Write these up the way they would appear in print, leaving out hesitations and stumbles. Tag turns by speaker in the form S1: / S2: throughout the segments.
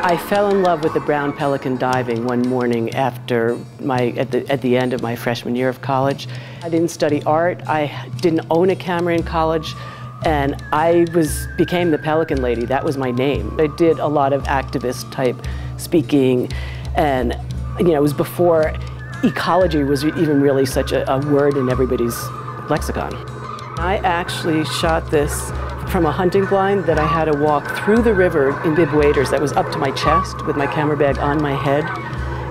S1: I fell in love with the brown pelican diving one morning after at the end of my freshman year of college. I didn't study art, I didn't own a camera in college, and I became the Pelican Lady. That was my name. I did a lot of activist type speaking, and it was before ecology was even really such a word in everybody's lexicon. I actually shot this from a hunting blind that I had to walk through the river in bib waders that was up to my chest with my camera bag on my head.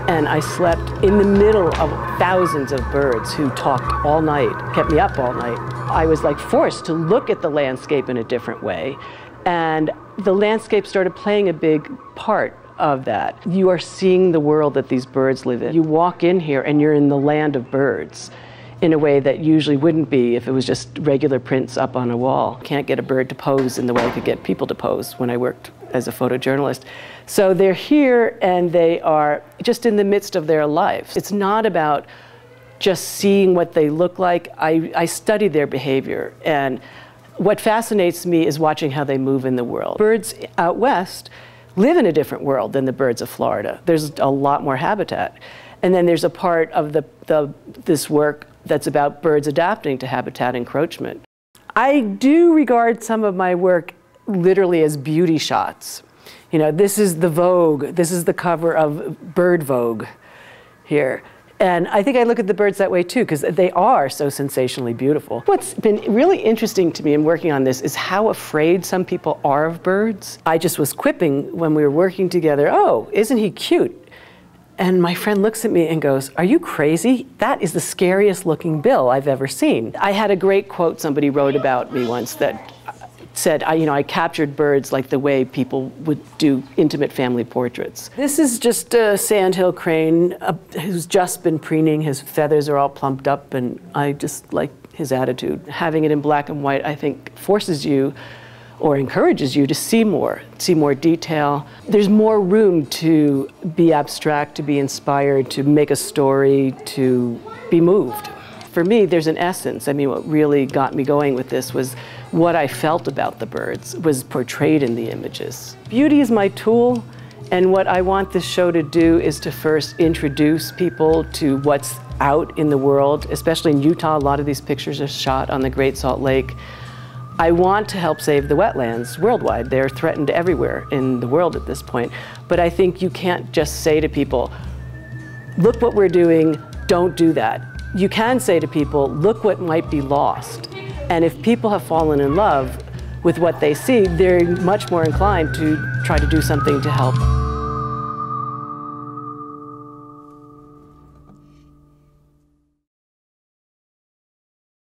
S1: And I slept in the middle of thousands of birds who talked all night, kept me up all night. I was like forced to look at the landscape in a different way. And the landscape started playing a big part of that. You are seeing the world that these birds live in. You walk in here and you're in the land of birds in a way that usually wouldn't be if it was just regular prints up on a wall. Can't get a bird to pose in the way I could get people to pose when I worked as a photojournalist. So they're here and they are just in the midst of their lives. It's not about just seeing what they look like. I study their behavior, and what fascinates me is watching how they move in the world. Birds out west live in a different world than the birds of Florida. There's a lot more habitat. And then there's a part of this work that's about birds adapting to habitat encroachment. I do regard some of my work literally as beauty shots. This is the Vogue, this is the cover of Bird Vogue here. And I think I look at the birds that way too, because they are so sensationally beautiful. What's been really interesting to me in working on this is how afraid some people are of birds. I just was quipping when we were working together, "Oh, isn't he cute?" And my friend looks at me and goes, "Are you crazy? That is the scariest looking bill I've ever seen." I had a great quote somebody wrote about me once that said, I captured birds like the way people would do intimate family portraits. This is just a sandhill crane who's just been preening. His feathers are all plumped up, and I just like his attitude. Having it in black and white, I think, forces you or encourages you to see more detail. There's more room to be abstract, to be inspired, to make a story, to be moved. For me, there's an essence. What really got me going with this was what I felt about the birds was portrayed in the images. Beauty is my tool, and what I want this show to do is to first introduce people to what's out in the world, especially in Utah. A lot of these pictures are shot on the Great Salt Lake. I want to help save the wetlands worldwide. They're threatened everywhere in the world at this point. But I think you can't just say to people, "Look what we're doing, don't do that." You can say to people, "Look what might be lost." And if people have fallen in love with what they see, they're much more inclined to try to do something to help.